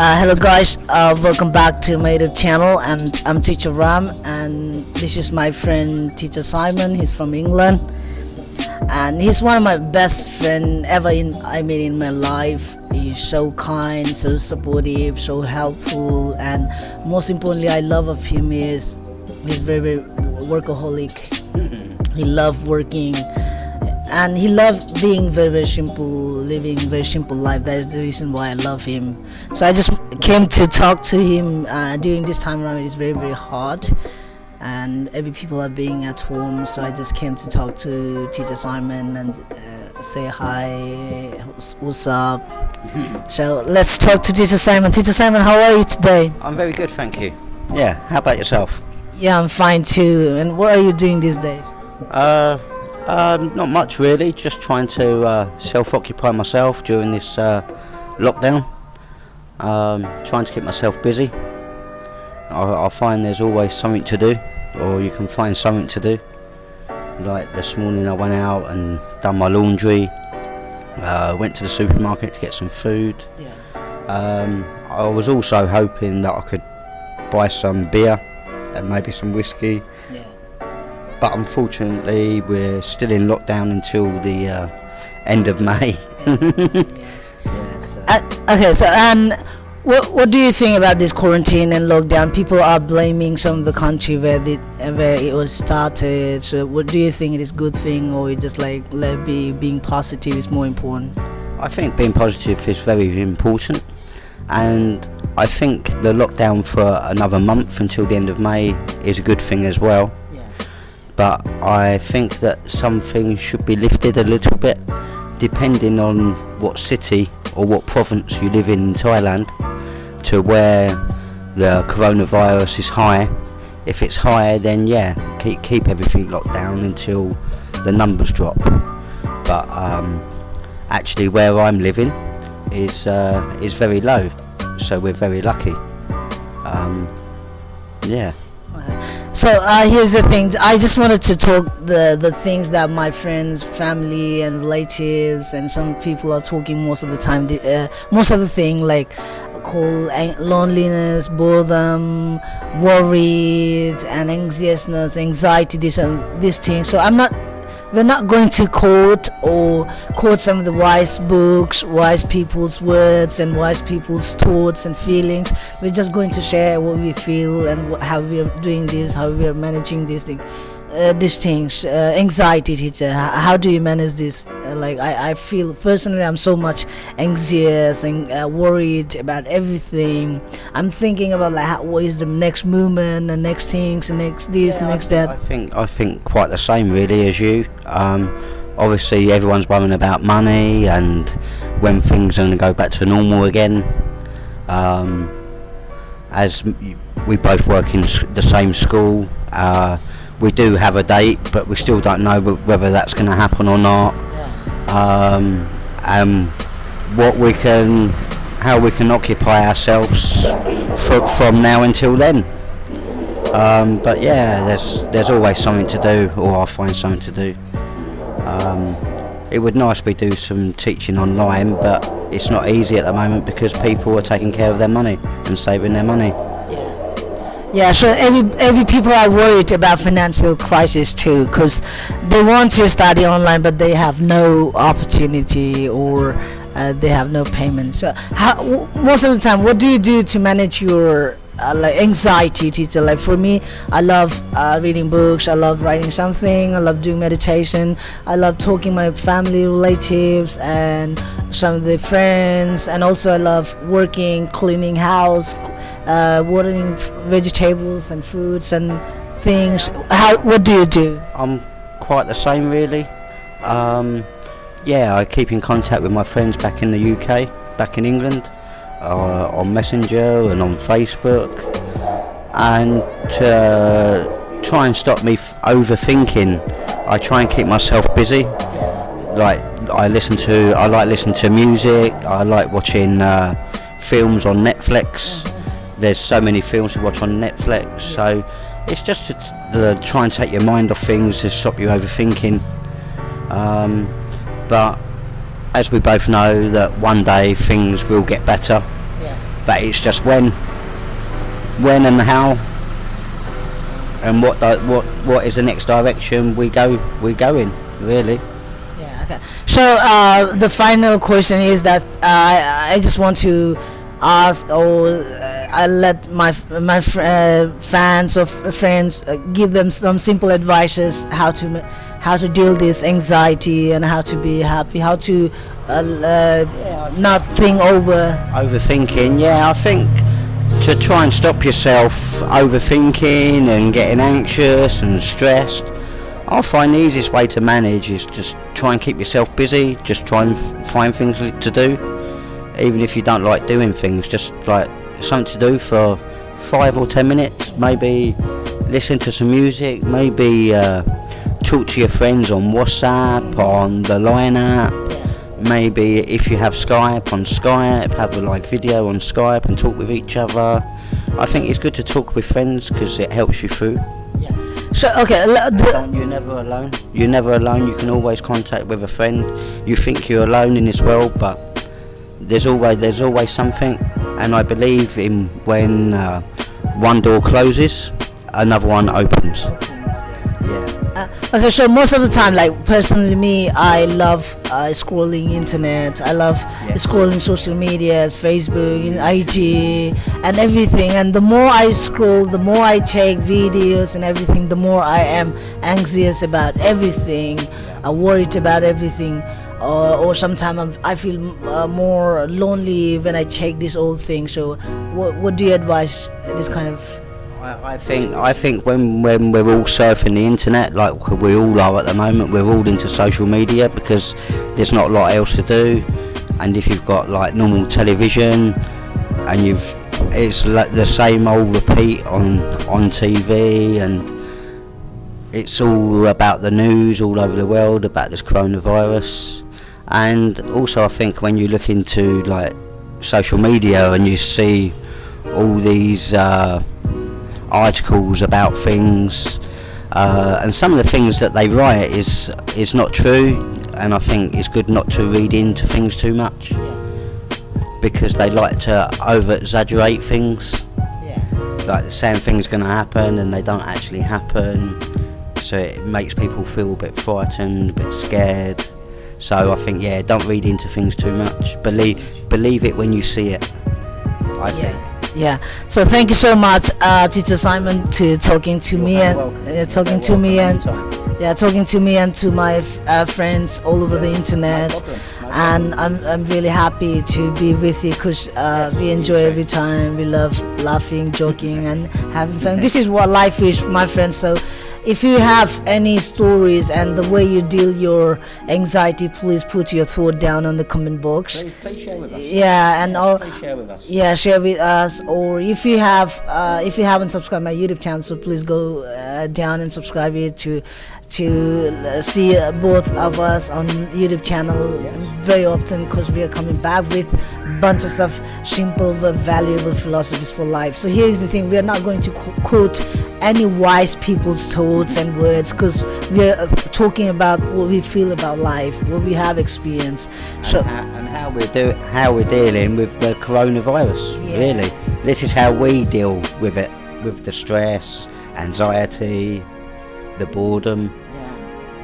Hello guys, welcome back to my YouTube channel, and I'm Teacher Ram, and this is my friend Teacher Simon. He's from England, and he's one of my best friend ever I met in my life. He's so kind, so supportive, so helpful, and most importantly I love of him is he's very workaholic. He loves working, and he loved being very simple, living very simple life. That is the reason why I love him. So I just came to talk to him during this time around. It's very hard, and every people are being at home, so I just came to talk to Teacher Simon and say hi, what's up. So let's talk to Teacher Simon. Teacher Simon, how are you today? I'm very good, thank you. Yeah, how about yourself? Yeah, I'm fine too. And what are you doing these days? Not much really, just trying to self-occupy myself during this lockdown. Trying to keep myself busy. I find there's always something to do, or you can find something to do. Like this morning I went out and done my laundry, went to the supermarket to get some food. I was also hoping that I could buy some beer and maybe some whiskey. But unfortunately, we're still in lockdown until the end of May. Okay, so and what do you think about this quarantine and lockdown? People are blaming some of the country where it was started. So what do you think it is a good thing, or it just like being positive is more important? I think being positive is very important, and I think the lockdown for another month until the end of May is a good thing as well. But I think that some things should be lifted a little bit, depending on what city or what province you live in Thailand, to where the coronavirus is high. If it's high, then yeah, keep everything locked down until the numbers drop. But actually, where I'm living is very low, so we're very lucky. Yeah. So here's the thing. I just wanted to talk the things that my friends, family, and relatives, and some people are talking most of the time. Most of the thing like called loneliness, boredom, worried, and anxiousness, anxiety. These things. So we're not going to quote some of the wise books, wise people's words, and wise people's thoughts and feelings. We're just going to share what we feel and how we are doing this, how we are managing these things. Anxiety, teacher, how do you manage this? I feel personally I'm so much anxious and worried about everything. I'm thinking about what is the next movement, the next things, the next this, next that. I think quite the same really as you. Obviously everyone's worrying about money and when things are going to go back to normal again. As we both work in the same school, we do have a date, but we still don't know whether that's going to happen or not. How we can occupy ourselves from now until then. But yeah, there's always something to do, or I'll find something to do. It would nice we do some teaching online, but it's not easy at the moment because people are taking care of their money and saving their money. Yeah, so every people are worried about financial crisis too, because they want to study online, but they have no opportunity, or they have no payment. So most of the time, what do you do to manage your anxiety, teacher? Like for me, I love reading books, I love writing something, I love doing meditation, I love talking to my family, relatives, and some of the friends, and also I love working, cleaning house, watering vegetables and fruits and things. What do you do? I'm quite the same really. Yeah, I keep in contact with my friends back in the UK, back in England, on Messenger and on Facebook, and to try and stop me overthinking, I try and keep myself busy. Like I like listening to music, I like watching films on Netflix. There's so many films to watch on Netflix, so it's just to try and take your mind off things, to stop you overthinking. But as we both know that one day things will get better, but it's just when and how, and what is the next direction we go in, really. Yeah. Okay. So the final question is that I just want to ask, or I let my fans or friends give them some simple advices how to deal this anxiety and how to be happy, how to not think Overthinking. Yeah, I think to try and stop yourself overthinking and getting anxious and stressed, I find the easiest way to manage is just try and keep yourself busy. Just try and find things to do, even if you don't like doing things. Just like something to do for 5 or 10 minutes. Maybe listen to some music. Maybe talk to your friends on WhatsApp, on the Line app. Maybe if you have Skype, on Skype, have a live video on Skype and talk with each other. I think it's good to talk with friends because it helps you through. So okay, you're never alone. You're never alone. You can always contact with a friend. You think you're alone in this world, but there's always something. And I believe in when one door closes, another one opens. Okay, so most of the time, like personally me, I love scrolling internet. I love scrolling social medias, Facebook, IG, and everything. And the more I scroll, the more I take videos and everything, the more I am anxious about everything. I'm worried about everything. Or sometimes I feel more lonely when I check this old thing. So, what do you advise this kind of? I think when we're all surfing the internet, like we all are at the moment, we're all into social media because there's not a lot else to do. And if you've got like normal television, and it's like the same old repeat on TV, and it's all about the news all over the world about this coronavirus. And also I think when you look into like social media and you see all these articles about things, and some of the things that they write is not true, and I think it's good not to read into things too much because they like to over exaggerate things, like the same thing's going to happen and they don't actually happen, so it makes people feel a bit frightened, a bit scared. So I think don't read into things too much. Believe it when you see it, I think. Yeah. So thank you so much, Teacher Simon, to talking to me and talking to me and to my friends all over the internet. And I'm really happy to be with you because we enjoy every time. We love laughing, joking, and having fun. This is what life is, my friends. So if you have any stories and the way you deal your anxiety, please put your thought down on the comment box. Please share with us. Please share with us. Yeah, share with us. Or if you haven't subscribed my YouTube channel, so please go down and subscribe it to see both of us on YouTube channel very often, because we are coming back with bunches of simple but valuable philosophies for life. So here's the thing: we are not going to quote any wise people's thoughts and words, because we are talking about what we feel about life, what we have experienced, and how we're dealing with the coronavirus. Really, this is how we deal with it, with the stress, anxiety, the boredom.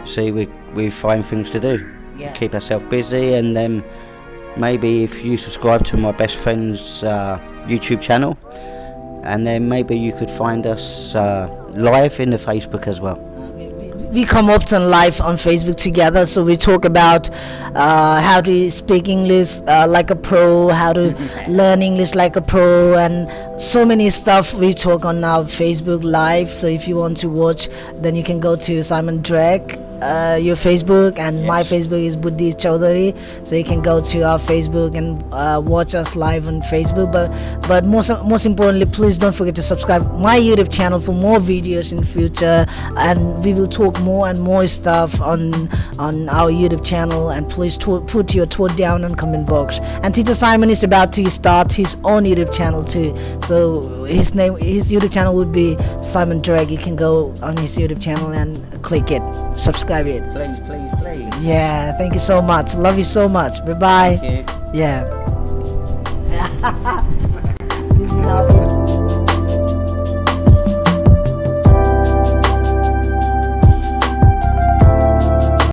See, we find things to do, keep ourselves busy, and then maybe if you subscribe to my best friend's YouTube channel, and then maybe you could find us live in the Facebook as well. We come often live on Facebook together, so we talk about how to speak English like a pro, how to learn English like a pro, and so many stuff we talk on our Facebook live. So if you want to watch, then you can go to Simon Drake, your Facebook, and my Facebook is Buddhi Chaudhary, so you can go to our Facebook and watch us live on Facebook. But most importantly, please don't forget to subscribe my YouTube channel for more videos in the future, and we will talk more and more stuff on our YouTube channel. And please put your thought down on comment box. And Teacher Simon is about to start his own YouTube channel too, so his YouTube channel would be Simon Drake. You can go on his YouTube channel and click it, subscribe it. Please. Yeah, thank you so much. Love you so much. Bye bye. Thank you. Yeah. love you.